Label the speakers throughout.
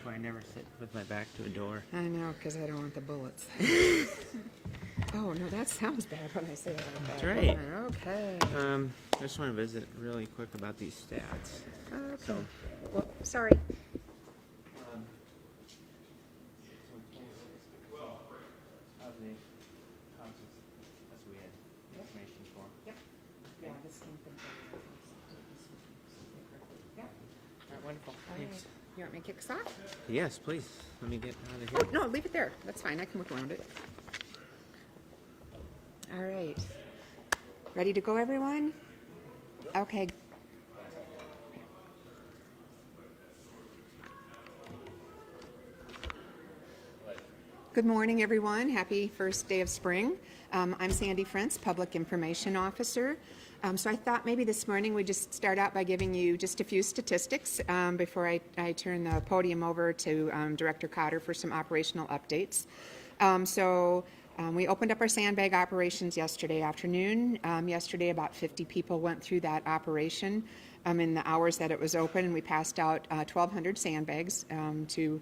Speaker 1: why I never sit with my back to a door.
Speaker 2: I know, because I don't want the bullets. Oh, no, that sounds bad when I say it like that.
Speaker 1: That's right.
Speaker 2: Okay.
Speaker 1: I just want to visit really quick about these stats.
Speaker 2: Okay.
Speaker 1: So,
Speaker 2: Well, sorry.
Speaker 1: That's what we had information for.
Speaker 2: Yep. Yeah, this came from. Yep.
Speaker 1: All right, wonderful.
Speaker 2: All right.
Speaker 1: Thanks.
Speaker 2: You want me to kick us off?
Speaker 1: Yes, please. Let me get out of
Speaker 2: Oh,
Speaker 1: here.
Speaker 2: no, leave it there. That's fine. I can work around it. All right. Ready to go, everyone? Okay. Good morning, everyone. Happy first day of spring. I'm Sandy Frentz, Public Information Officer. So I thought maybe this morning we'd just start out by giving you just a few statistics before I turn the podium over to Director Cotter for some operational updates. We opened up our sandbag operations yesterday afternoon. Yesterday, about 50 people went through that operation in the hours that it was open, and we passed out 1,200 sandbags to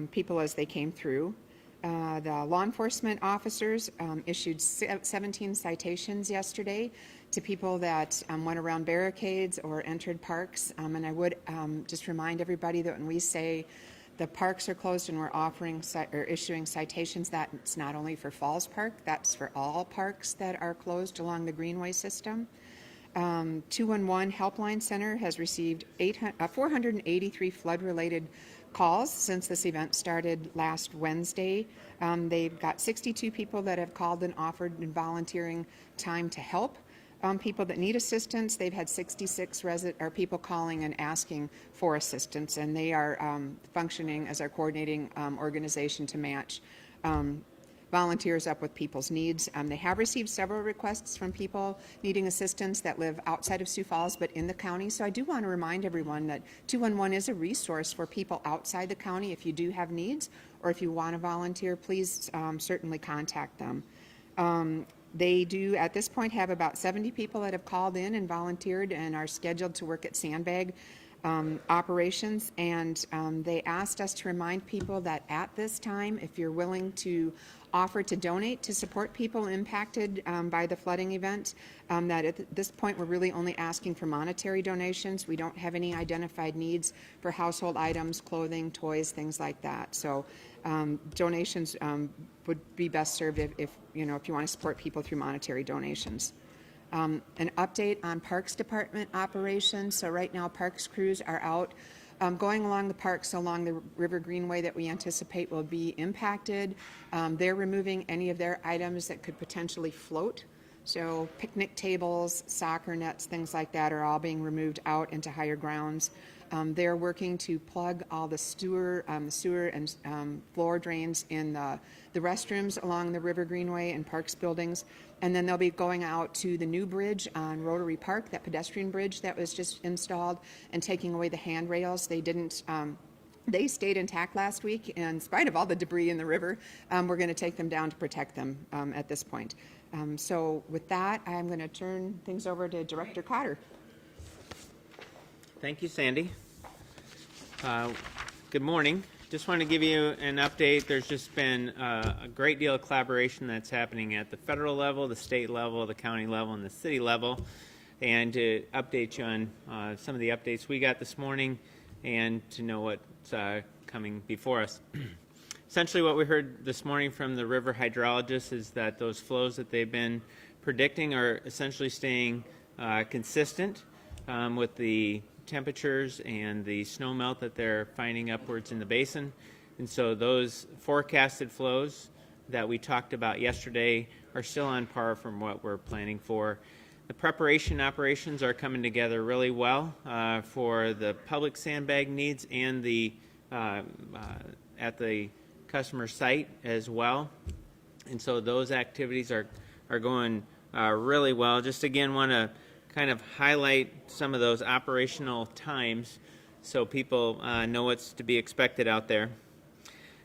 Speaker 2: people as they came through. The law enforcement officers issued 17 citations yesterday to people that went around barricades or entered parks. And I would just remind everybody that when we say the parks are closed and we're offering or issuing citations, that's not only for Falls Park, that's for all parks that are closed along the Greenway system. 211 Helpline Center has received 483 flood-related calls since this event started last Wednesday. They've got 62 people that have called and offered and volunteering time to help people that need assistance. They've had 66 people calling and asking for assistance, and they are functioning as our coordinating organization to match volunteers up with people's needs. They have received several requests from people needing assistance that live outside of Sioux Falls but in the county. So I do want to remind everyone that 211 is a resource for people outside the county. If you do have needs or if you want to volunteer, please certainly contact them. They do, at this point, have about 70 people that have called in and volunteered and are scheduled to work at sandbag operations, and they asked us to remind people that at this time, if you're willing to offer to donate to support people impacted by the flooding event, that at this point we're really only asking for monetary donations. We don't have any identified needs for household items, clothing, toys, things like that. So donations would be best served if you want to support people through monetary donations. An update on Parks Department operations. So right now Parks crews are out going along the parks along the River Greenway that we anticipate will be impacted. They're removing any of their items that could potentially float. So picnic tables, soccer nets, things like that are all being removed out into higher grounds. They're working to plug all the sewer and floor drains in the restrooms along the River Greenway and Parks buildings. And then they'll be going out to the new bridge on Rotary Park, that pedestrian bridge that was just installed, and taking away the handrails. They stayed intact last week in spite of all the debris in the river. We're going to take them down to protect them at this point. So with that, I'm going to turn things over to Director Cotter.
Speaker 1: Thank you, Sandy. Good morning. Just want to give you an update. There's just been a great deal of collaboration that's happening at the federal level, the state level, the county level, and the city level. And to update you on some of the updates we got this morning and to know what's coming before us. Essentially what we heard this morning from the river hydrologists is that those flows that they've been predicting are essentially staying consistent with the temperatures and the snow melt that they're finding upwards in the basin. And so those forecasted flows that we talked about yesterday are still on par from what we're planning for. The preparation operations are coming together really well for the public sandbag needs and the at the customer site as well. And so those activities are going really well. Just again want to kind of highlight some of those operational times so people know what's to be expected out there.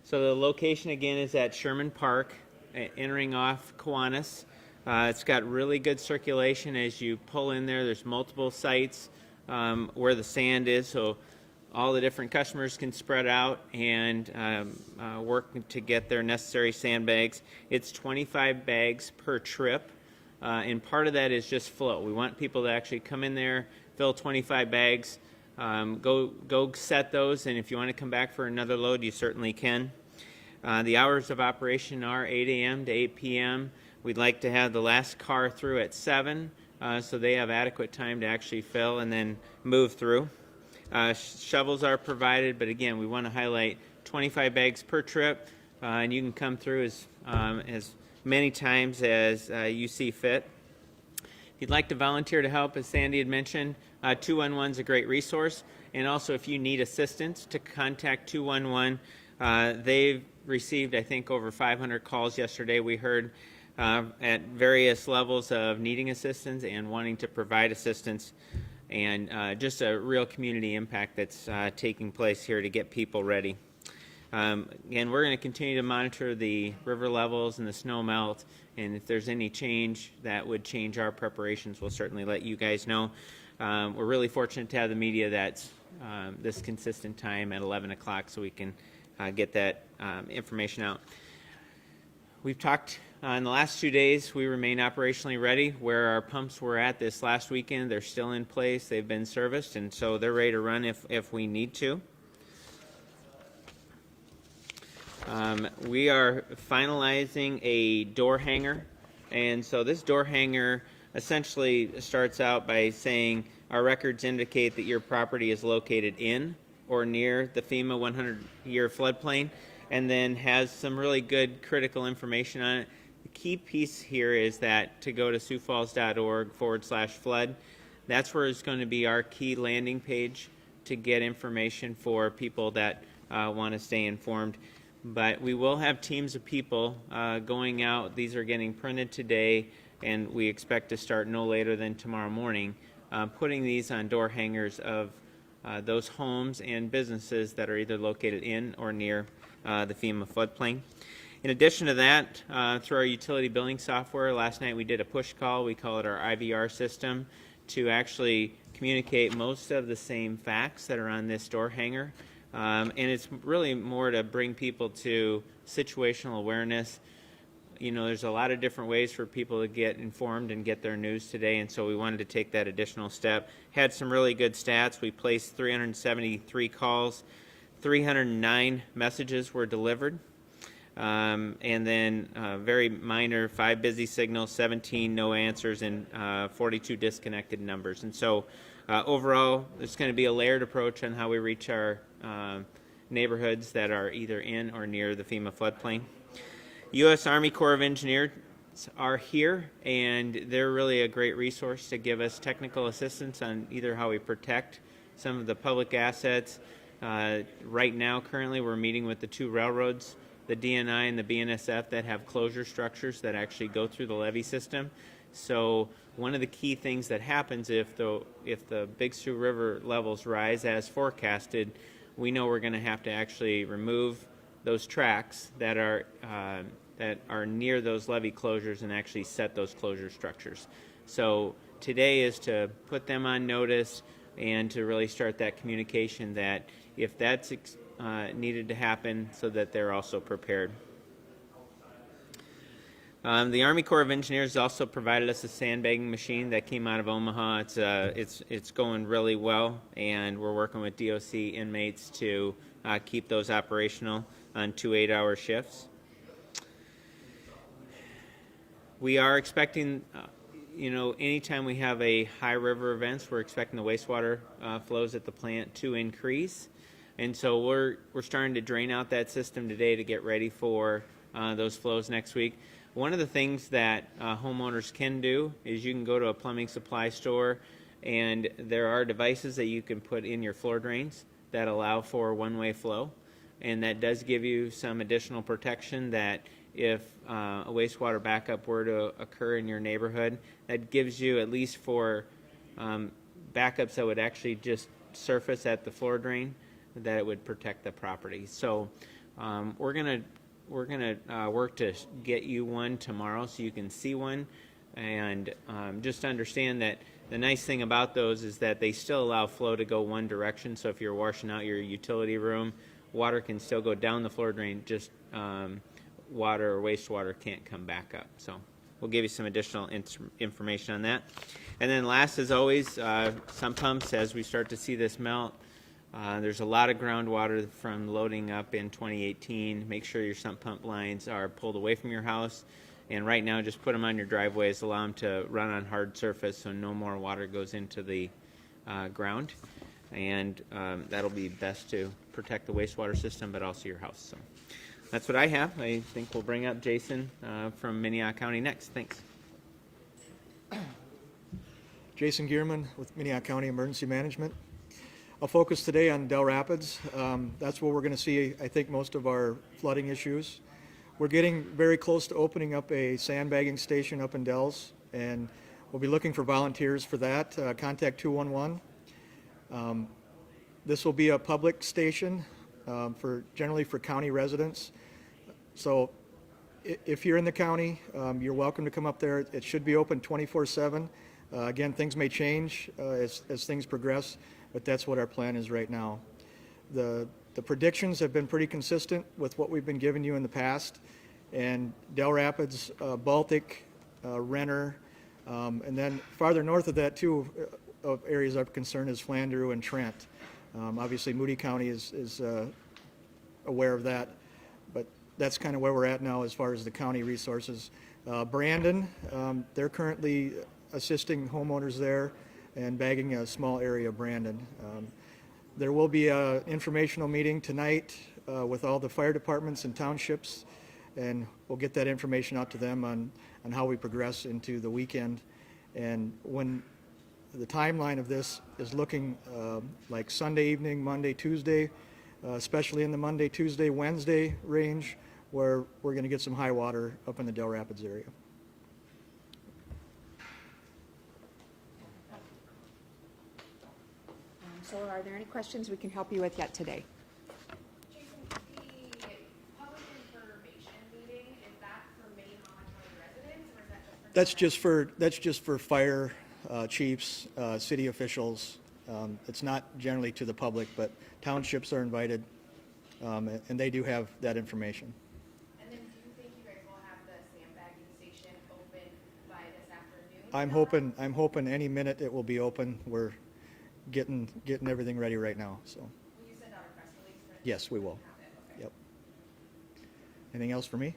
Speaker 1: So the location again is at Sherman Park, entering off Kiwanis. It's got really good circulation as you pull in there. There's multiple sites where the sand is, so all the different customers can spread out and work to get their necessary sandbags. It's 25 bags per trip, and part of that is just flow. We want people to actually come in there, fill 25 bags, go set those, and if you want to come back for another load, you certainly can. The hours of operation are 8 a.m. to 8 p.m. We'd like to have the last car through at 7, so they have adequate time to actually fill and then move through. Shovels are provided, but again, we want to highlight 25 bags per trip, and you can come through as many times as you see fit. If you'd like to volunteer to help, as Sandy had mentioned, 211 is a great resource, and also if you need assistance, to contact 211. They've received, I think, over 500 calls yesterday. We heard at various levels of needing assistance and wanting to provide assistance, and just a real community impact that's taking place here to get people ready. Again, we're going to continue to monitor the river levels and the snow melt, and if there's any change that would change our preparations, we'll certainly let you guys know. We're really fortunate to have the media that's this consistent time at 11 o'clock so we can get that information out. We've talked in the last 2 days, we remain operationally ready. Where our pumps were at this last weekend, they're still in place. They've been serviced, and so they're ready to run if we need to. We are finalizing a door hanger, and so this door hanger essentially starts out by saying our records indicate that your property is located in or near the FEMA 100-year floodplain, and then has some really good critical information on it. The key piece here is that to go to siouxfalls.org/flood. That's where it's going to be our key landing page to get information for people that want to stay informed. But we will have teams of people going out. These are getting printed today, and we expect to start no later than tomorrow morning, putting these on door hangers of those homes and businesses that are either located in or near the FEMA floodplain. In addition to that, through our utility billing software, last night we did a push call. We call it our IVR system, to actually communicate most of the same facts that are on this door hanger. And it's really more to bring people to situational awareness. You know, there's a lot of different ways for people to get informed and get their news today, and so we wanted to take that additional step. Had some really good stats. We placed 373 calls, 309 messages were delivered, and then very minor, 5 busy signals, 17 no answers, and 42 disconnected numbers. And so overall, it's going to be a layered approach on how we reach our neighborhoods that are either in or near the FEMA floodplain. U.S. Army Corps of Engineers are here, and they're really a great resource to give us technical assistance on either how we protect some of the public assets. Right now, currently, we're meeting with the 2 railroads, the DNI and the BNSF, that have closure structures that actually go through the levee system. So one of the key things that happens if the Big Sioux River levels rise as forecasted, we know we're going to have to actually remove those tracks that are near those levee closures and actually set those closure structures. So today is to put them on notice and to really start that communication that if that's needed to happen, so that they're also prepared. The Army Corps of Engineers also provided us a sandbagging machine that came out of Omaha. It's going really well, and we're working with DOC inmates to keep those operational on 2 8-hour shifts. We are expecting, anytime we have a high river events, we're expecting the wastewater flows at the plant to increase, and so we're starting to drain out that system today to get ready for those flows next week. One of the things that homeowners can do is you can go to a plumbing supply store, and there are devices that you can put in your floor drains that allow for one-way flow, and that does give you some additional protection that if a wastewater backup were to occur in your neighborhood, that gives you, at least for backups that would actually just surface at the floor drain, that it would protect the property. So we're going to work to get you one tomorrow so you can see one, and just understand that the nice thing about those is that they still allow flow to go one direction. So if you're washing out your utility room, water can still go down the floor drain, just water or wastewater can't come back up. So we'll give you some additional information on that. And then last, as always, sump pumps, as we start to see this melt, there's a lot of groundwater from loading up in 2018. Make sure your sump pump lines are pulled away from your house. And right now, just put them on your driveways, allow them to run on hard surface so no more water goes into the ground. And that'll be best to protect the wastewater system, but also your house. So that's what I have. I think we'll bring up Jason from Minnehaha County next. Thanks.
Speaker 3: Jason Gierman with Minnehaha County Emergency Management. I'll focus today on Del Rapids. That's where we're going to see, I think, most of our flooding issues. We're getting very close to opening up a sandbagging station up in Dells, and we'll be looking for volunteers for that. Contact 211. This will be a public station generally for county residents. So if you're in the county, you're welcome to come up there. It should be open 24/7. Again, things may change as things progress, but that's what our plan is right now. The predictions have been pretty consistent with what we've been giving you in the past, and Del Rapids, Baltic, Renner, and then farther north of that too, of areas of concern is Flandreau and Trent. Obviously Moody County is aware of that, but that's kind of where we're at now as far as the county resources. Brandon, they're currently assisting homeowners there and bagging a small area of Brandon. There will be an informational meeting tonight with all the fire departments and townships, and we'll get that information out to them on how we progress into the weekend. And when the timeline of this is looking like Sunday evening, Monday, Tuesday, especially in the Monday, Tuesday, Wednesday range, where we're going to get some high water up in the Del Rapids area.
Speaker 2: So are there any questions we can help you with yet today?
Speaker 4: Jason, the public information meeting, is that for Minnehaha County residents, or is that
Speaker 3: That's just for fire chiefs, city officials. It's not generally to the public, but townships are invited, and they do have that information.
Speaker 4: And then do you think you guys will have the sandbagging station open by this afternoon?
Speaker 3: I'm hoping any minute it will be open. We're getting everything ready right now. So.
Speaker 4: Will you send out a press release for it?
Speaker 3: Yes, we will.
Speaker 4: Okay.
Speaker 3: Yep. Anything else for me?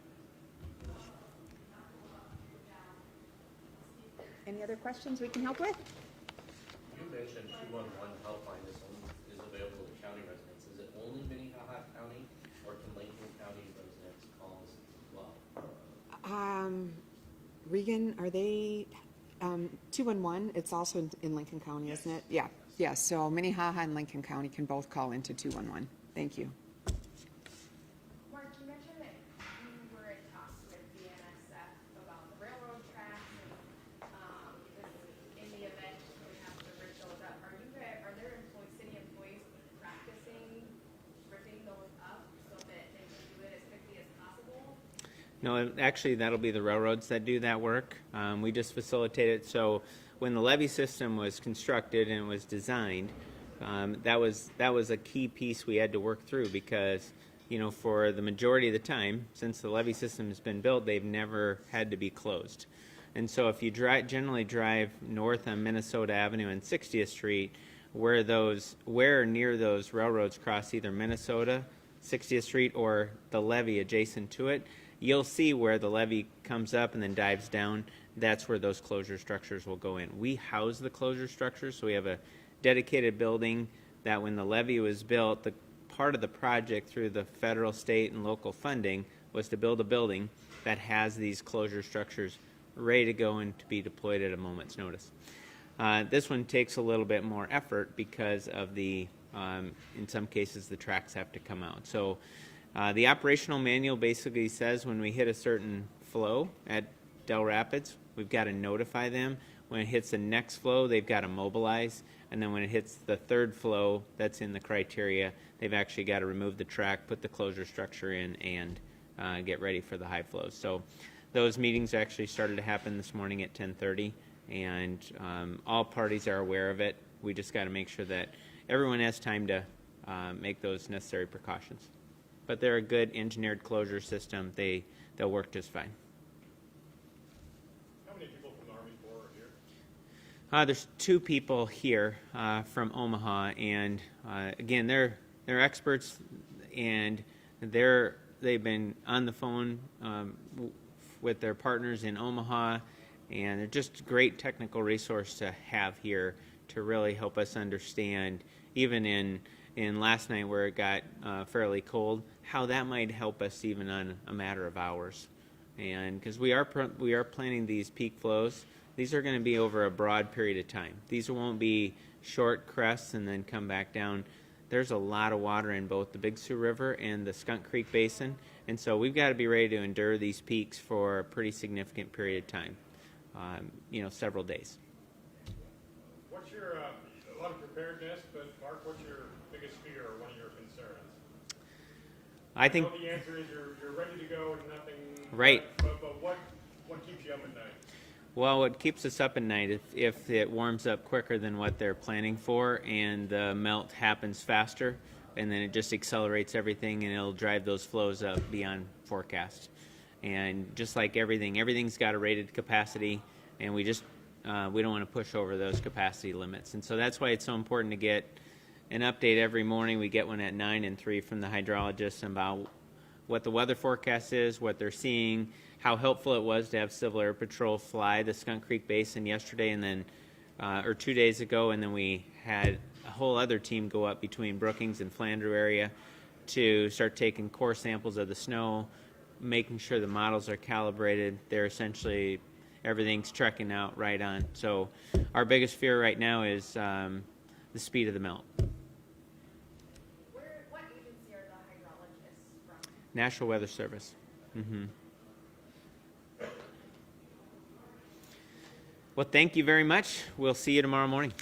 Speaker 2: Any other questions we can help with?
Speaker 5: You mentioned 211 helpline is available to county residents. Is it only Minnehaha County, or can Lincoln County residents call us as well?
Speaker 2: Regan, are they 211? It's also in Lincoln County,
Speaker 5: Yes.
Speaker 2: isn't it? Yeah. Yes. So Minnehaha and Lincoln County can both call into 211. Thank you.
Speaker 4: Mark, you mentioned that you were in talks with the NSF about the railroad tracks, and in the event we have to rip those up. Are there city employees practicing ripping those up so that they can do it as quickly as possible?
Speaker 1: No, actually, that'll be the railroads that do that work. We just facilitate it. So when the levee system was constructed and was designed, that was a key piece we had to work through because, for the majority of the time, since the levee system has been built, they've never had to be closed. And so if you generally drive north on Minnesota Avenue and 60th Street, where near those railroads cross either Minnesota, 60th Street, or the levee adjacent to it, you'll see where the levee comes up and then dives down. That's where those closure structures will go in. We house the closure structures, so we have a dedicated building that when the levee was built, the part of the project through the federal, state, and local funding was to build a building that has these closure structures ready to go and to be deployed at a moment's notice. This one takes a little bit more effort because of in some cases, the tracks have to come out. So the operational manual basically says when we hit a certain flow at Del Rapids, we've got to notify them. When it hits the next flow, they've got to mobilize. And then when it hits the third flow that's in the criteria, they've actually got to remove the track, put the closure structure in, and get ready for the high flows. So those meetings actually started to happen this morning at 10:30, and all parties are aware of it. We just got to make sure that everyone has time to make those necessary precautions. But they're a good engineered closure system. They'll work just fine.
Speaker 6: How many people from the Army Corps are here?
Speaker 1: There's 2 people here from Omaha, and again, they're experts, and they've been on the phone with their partners in Omaha, and they're just a great technical resource to have here to really help us understand, even in last night where it got fairly cold, how that might help us even on a matter of hours. And because we are planning these peak flows, these are going to be over a broad period of time. These won't be short crests and then come back down. There's a lot of water in both the Big Sioux River and the Skunk Creek Basin, and so we've got to be ready to endure these peaks for a pretty significant period of time, several days.
Speaker 6: What's your, a lot of preparedness, but Mark, what's your biggest fear or one of your concerns?
Speaker 1: I think
Speaker 6: know the answer is you're ready to go and nothing.
Speaker 1: Right.
Speaker 6: But what keeps you up at night?
Speaker 1: Well, what keeps us up at night if it warms up quicker than what they're planning for and the melt happens faster, and then it just accelerates everything and it'll drive those flows up beyond forecast. And just like everything's got a rated capacity, and we don't want to push over those capacity limits. And so that's why it's so important to get an update every morning. We get one at 9 and 3 from the hydrologists about what the weather forecast is, what they're seeing, how helpful it was to have Civil Air Patrol fly the Skunk Creek Basin yesterday and then, or 2 days ago, and then we had a whole other team go up between Brookings and Flandreau area to start taking core samples of the snow, making sure the models are calibrated. They're essentially, everything's trekking out right on. So our biggest fear right now is the speed of the melt.
Speaker 4: What agency are the hydrologists from?
Speaker 1: National Weather Service. Mm-hmm. Well, thank you very much. We'll see you tomorrow morning.